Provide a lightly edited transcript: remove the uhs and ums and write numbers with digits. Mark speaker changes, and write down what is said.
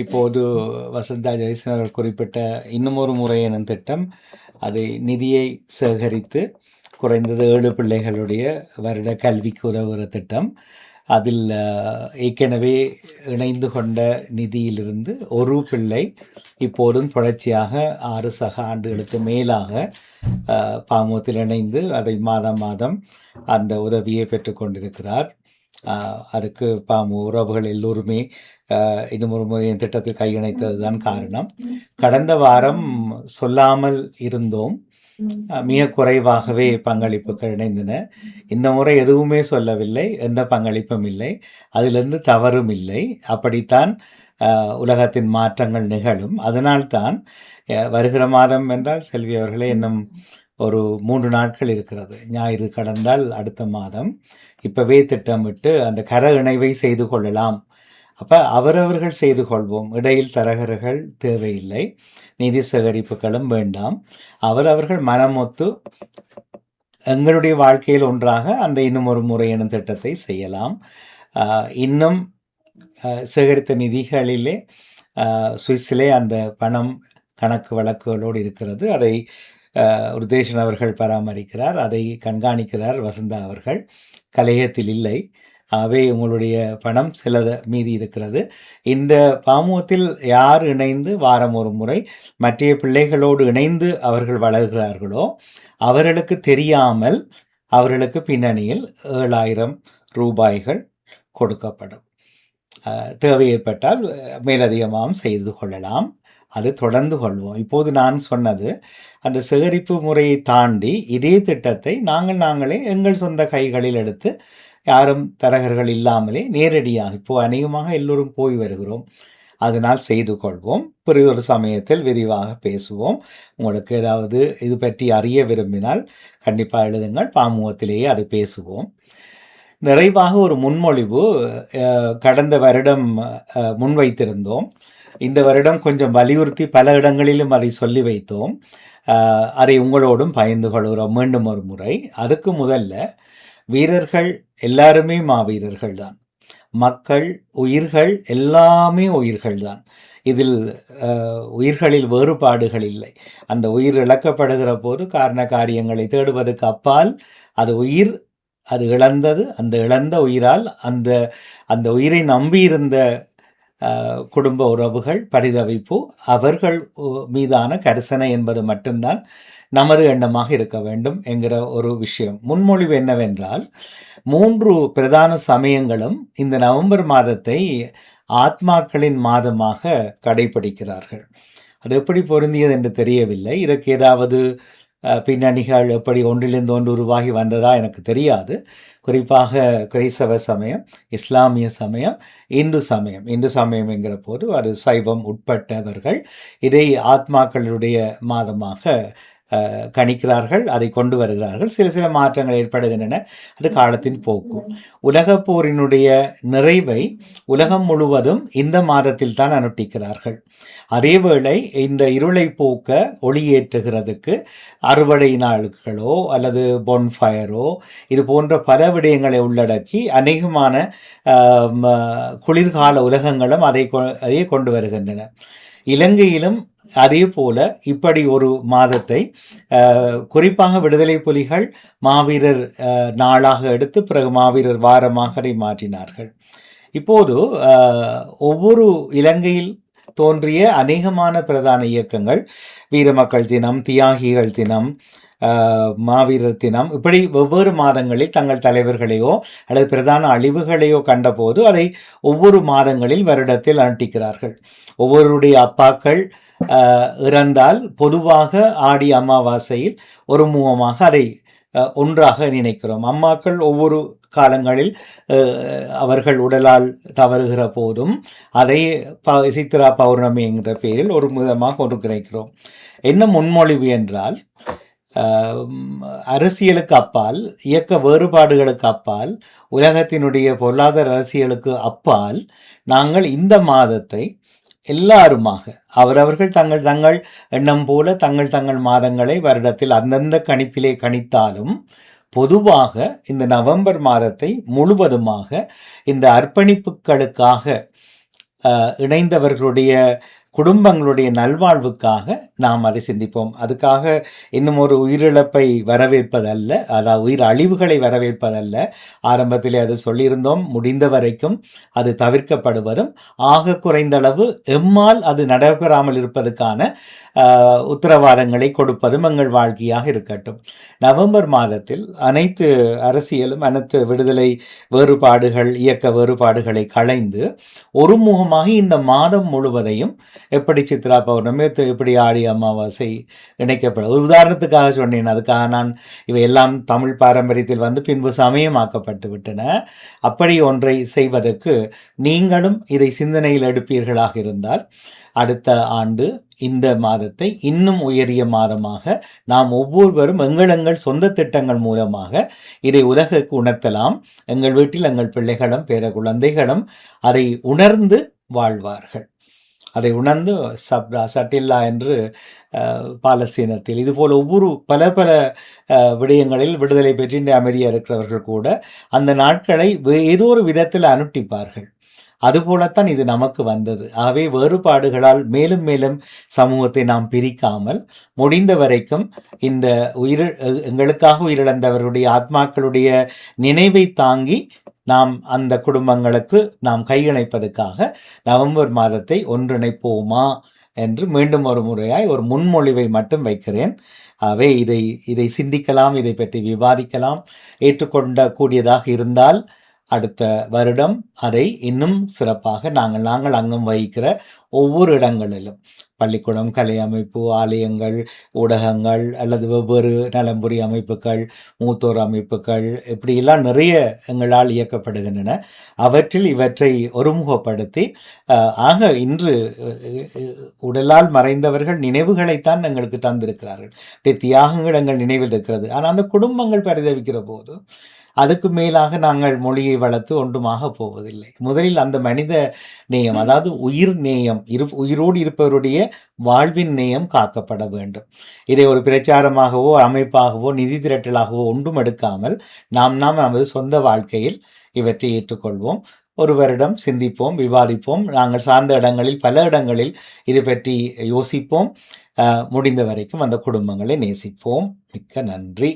Speaker 1: இப்போது வசந்தா ஜெயசன் அவர்கள் குறிப்பிட்ட இன்னுமொரு முறை எனும் திட்டம், அது நிதியை சேகரித்து குறைந்தது 7 பிள்ளைகளுடைய வருட கல்விக்கு உதவுகிற திட்டம். அதில் ஏற்கனவே இணைந்து கொண்ட நிதியிலிருந்து ஒரு பிள்ளை இப்போதும் தொடர்ச்சியாக 6 சக ஆண்டுகளுக்கு மேலாக பாமூத்தில் இணைந்து அதை மாதம் மாதம் அந்த உதவியை பெற்றுக்கொண்டிருக்கிறார். அதுக்கு பாமு உறவுகள் எல்லோருமே இன்னும் ஒரு முறை திட்டத்தில் கையணைத்தது தான் காரணம். கடந்த வாரம் சொல்லாமல் இருந்தோம், மிக குறைவாகவே பங்களிப்புகள் இணைந்தன. இந்த முறை எதுவுமே சொல்லவில்லை, எந்த பங்களிப்பும் இல்லை, அதிலிருந்து தவறும் இல்லை. அப்படித்தான் உலகத்தின் மாற்றங்கள் நிகழும். அதனால்தான் வருகிற மாதம் என்றால் செல்வி அவர்களே இன்னும் ஒரு 3 நாட்கள் இருக்கிறது. ஞாயிறு கடந்தால் அடுத்த மாதம் இப்போவே திட்டமிட்டு அந்த கர இணைவை செய்து கொள்ளலாம். அப்போ அவரவர்கள் செய்து கொள்வோம், இடையில் தரகர்கள் தேவையில்லை, நிதி சேகரிப்புகளும் வேண்டாம். அவரவர்கள் மனமொத்து எங்களுடைய வாழ்க்கையில் ஒன்றாக அந்த இன்னும் ஒரு முறை எனும் திட்டத்தை செய்யலாம். இன்னும் சேகரித்த நிதிகளிலே சுவிஸிலே அந்த பணம் கணக்கு வழக்குகளோடு இருக்கிறது. அதை உருதேசன் அவர்கள் பராமரிக்கிறார், அதை கண்காணிக்கிறார் வசந்தா அவர்கள். கலையத்தில் இல்லை, அவை உங்களுடைய பணம் சிலது மீதி இருக்கிறது. இந்த பாமூத்தில் யார் இணைந்து வாரம் ஒரு முறை மற்ற பிள்ளைகளோடு இணைந்து அவர்கள் வளர்கிறார்களோ அவர்களுக்கு தெரியாமல் அவர்களுக்கு பின்னணியில் 7,000 ரூபாய்கள் கொடுக்கப்படும். தேவை ஏற்பட்டால் மேலதிகமாகவும் செய்து கொள்ளலாம். அது தொடர்ந்து கொள்வோம். இப்போது நான் சொன்னது அந்த சேகரிப்பு முறையை தாண்டி இதே திட்டத்தை நாங்களே எங்கள் சொந்த கைகளில் எடுத்து, யாரும் தரகர்கள் இல்லாமலே நேரடியாக இப்போது அநேகமாக எல்லோரும் போய் வருகிறோம், அதனால் செய்து கொள்வோம். ஒரு சமயத்தில் விரிவாக பேசுவோம். உங்களுக்கு ஏதாவது இது பற்றி அறிய விரும்பினால் கண்டிப்பாக எழுதுங்கள், பாமுகத்திலேயே அது பேசுவோம். நிறைவாக ஒரு முன்மொழிவு கடந்த வருடம் முன்வைத்திருந்தோம். இந்த வருடம் கொஞ்சம் வலியுறுத்தி பல இடங்களிலும் அதை சொல்லி வைத்தோம். அதை உங்களோடும் பகிர்ந்து கொள்கிறோம் மீண்டும் ஒரு முறை. அதுக்கு முதல்ல வீரர்கள் எல்லாருமே மாவீரர்கள் தான், மக்கள் உயிர்கள் எல்லாமே உயிர்கள் தான். இதில் உயிர்களில் வேறுபாடுகள் இல்லை. அந்த உயிர் இழக்கப்படுகிற போது காரண காரியங்களை தேடுவதற்கு அப்பால் அது உயிர், அது இழந்தது, அந்த இழந்த உயிரால் அந்த உயிரை நம்பியிருந்த குடும்ப உறவுகள் பரிதவிப்பு, அவர்கள் மீதான கரிசனை என்பது மட்டும்தான் நமது எண்ணமாக இருக்க வேண்டும் என்கிற ஒரு விஷயம். முன்மொழிவு என்னவென்றால், 3 பிரதான சமயங்களும் இந்த நவம்பர் மாதத்தை ஆத்மாக்களின் மாதமாக கடைபிடிக்கிறார்கள். அது எப்படி பொருந்தியது என்று தெரியவில்லை. இதற்கு ஏதாவது பின்னணிகள் எப்படி ஒன்றிலிருந்து ஒன்று உருவாகி வந்ததா எனக்கு தெரியாது. குறிப்பாக கிறிஸ்தவ சமயம், இஸ்லாமிய சமயம், இந்து சமயம் என்கிற போது அது சைவம் உட்பட்டவர்கள் இதை ஆத்மாக்களுடைய மாதமாக கணிக்கிறார்கள், அதை கொண்டு வருகிறார்கள். சில மாற்றங்கள் ஏற்படுகின்றன, அது காலத்தின் போக்கும். உலகப் போரினுடைய நிறைவை உலகம் முழுவதும் இந்த மாதத்தில் தான் அனுஷ்டிக்கிறார்கள். அதேவேளை இந்த இருளை போக்க ஒளியேற்றுகிறதுக்கு அறுவடை நாளுகளோ அல்லது பொன்ஃபயரோ இது போன்ற பல விடயங்களை உள்ளடக்கி அநேகமான குளிர்கால உலகங்களும் அதையே கொண்டு வருகின்றன. இலங்கையிலும் அதே போல இப்படி ஒரு மாதத்தை குறிப்பாக விடுதலை புலிகள் மாவீரர் நாளாக எடுத்து பிறகு மாவீரர் வாரமாக அதை மாற்றினார்கள். இப்போது ஒவ்வொரு இலங்கையில் தோன்றிய அநேகமான பிரதான இயக்கங்கள், வீரமக்கள் தினம், தியாகிகள் தினம், மாவீரர் தினம், இப்படி வெவ்வேறு மாதங்களில் தங்கள் தலைவர்களையோ அல்லது பிரதான அழிவுகளையோ கண்டபோது அதை ஒவ்வொரு மாதங்களில் வருடத்தில் அனுஷ்டிக்கிறார்கள். ஒவ்வொருடைய அப்பாக்கள் இறந்தால் பொதுவாக ஆடி அமாவாசையில் ஒரு முகமாக அதை ஒன்றாக நினைக்கிறோம். அம்மாக்கள் ஒவ்வொரு காலங்களில் அவர்கள் உடலால் தவறுகிற போதும் அதை சித்ரா பௌர்ணமி என்கிற பெயரில் ஒரு விதமாக ஒன்றிணைக்கிறோம். என்ன முன்மொழிவு என்றால், அரசியலுக்கு அப்பால், இயக்க வேறுபாடுகளுக்கு அப்பால், உலகத்தினுடைய பொருளாதார அரசியலுக்கு அப்பால் நாங்கள் இந்த மாதத்தை எல்லாருமாக அவரவர்கள் தங்கள் எண்ணம் போல தங்கள் மாதங்களை வருடத்தில் அந்தந்த கணிப்பிலே கணித்தாலும் பொதுவாக இந்த நவம்பர் மாதத்தை முழுவதுமாக இந்த அர்ப்பணிப்புகளுக்காக இணைந்தவர்களுடைய குடும்பங்களுடைய நல்வாழ்வுக்காக நாம் அதை சிந்திப்போம். அதுக்காக இன்னும் ஒரு உயிரிழப்பை வரவேற்பதல்ல, அதாவது உயிர் அழிவுகளை வரவேற்பதல்ல. ஆரம்பத்திலே அது சொல்லியிருந்தோம், முடிந்த வரைக்கும் அது தவிர்க்கப்படுவதும், ஆக குறைந்தளவு எம்மால் அது நடைபெறாமல் இருப்பதற்கான உத்தரவாதங்களை கொடுப்பதும் எங்கள் வாழ்க்கையாக இருக்கட்டும். நவம்பர் மாதத்தில் அனைத்து அரசியலும், அனைத்து விடுதலை வேறுபாடுகள், இயக்க வேறுபாடுகளை களைந்து ஒருமுகமாக இந்த மாதம் முழுவதையும் எப்படி சித்ரா பௌர்ணமி, எப்படி ஆடி அமாவாசை இணைக்கப்படும். ஒரு உதாரணத்துக்காக சொன்னேன், அதுக்காக நான் இவையெல்லாம் தமிழ் பாரம்பரியத்தில் வந்து பின்பு சமயமாக்கப்பட்டு விட்டன. அப்படி ஒன்றை செய்வதற்கு நீங்களும் இதை சிந்தனையில் எடுப்பீர்களாக இருந்தால் அடுத்த ஆண்டு இந்த மாதத்தை இன்னும் உயரிய மாதமாக நாம் ஒவ்வொருவரும் எங்கள் சொந்த திட்டங்கள் மூலமாக இதை உலகுக்கு உணர்த்தலாம். எங்கள் வீட்டில் எங்கள் பிள்ளைகளும் பேர குழந்தைகளும் அதை உணர்ந்து வாழ்வார்கள். அதை உணர்ந்து சப்ரா சட்டில்லா என்று பாலஸ்தீனத்தில் இதுபோல் ஒவ்வொரு பல பல விடயங்களில் விடுதலை பெற்று அமைதியாக இருக்கிறவர்கள் கூட அந்த நாட்களை ஏதோ ஒரு விதத்தில் அனுட்டிப்பார்கள். அதுபோலத்தான் இது நமக்கு வந்தது. ஆகவே வேறுபாடுகளால் மேலும் மேலும் சமூகத்தை நாம் பிரிக்காமல் முடிந்த வரைக்கும் இந்த எங்களுக்காக உயிரிழந்தவர்களுடைய ஆத்மாக்களுடைய நினைவை தாங்கி நாம் அந்த குடும்பங்களுக்கு நாம் கையணைப்பதற்காக நவம்பர் மாதத்தை ஒன்றிணைப்போமா என்று மீண்டும் ஒரு முறையாய் ஒரு முன்மொழிவை மட்டும் வைக்கிறேன். ஆகவே இதை சிந்திக்கலாம், இதை பற்றி விவாதிக்கலாம். ஏற்றுக்கொண்ட கூடியதாக இருந்தால் அடுத்த வருடம் அதை இன்னும் சிறப்பாக நாங்கள் அங்கம் வகிக்கிற ஒவ்வொரு இடங்களிலும் பள்ளிக்கூடம், கலை அமைப்பு, ஆலயங்கள், ஊடகங்கள் அல்லது வெவ்வேறு நலம்புரி அமைப்புகள், மூத்தோர் அமைப்புகள், இப்படியெல்லாம் நிறைய எங்களால் இயக்கப்படுகின்றன. அவற்றில் இவற்றை ஒருமுகப்படுத்தி ஆக இன்று உடலால் மறைந்தவர்கள் நினைவுகளைத்தான் எங்களுக்கு தந்திருக்கிறார்கள். தியாகங்கள் எங்கள் நினைவில் இருக்கிறது. ஆனால் அந்த குடும்பங்கள் பரிதவிக்கிற போது அதுக்கு மேலாக நாங்கள் மொழியை வளர்த்து ஒன்றுமாக போவதில்லை. முதலில் அந்த மனித நேயம், அதாவது உயிர் நேயம், உயிரோடு இருப்பவருடைய வாழ்வின் நேயம் காக்கப்பட வேண்டும். இதை ஒரு பிரச்சாரமாகவோ அமைப்பாகவோ நிதி திரட்டலாகவோ ஒன்றும் எடுக்காமல் நாம் நமது சொந்த வாழ்க்கையில் இவற்றை ஏற்றுக்கொள்வோம். ஒரு வருடம் சிந்திப்போம், விவாதிப்போம். நாங்கள் சார்ந்த இடங்களில் பல இடங்களில் இது பற்றி யோசிப்போம். முடிந்த வரைக்கும் அந்த குடும்பங்களை நேசிப்போம். மிக்க நன்றி.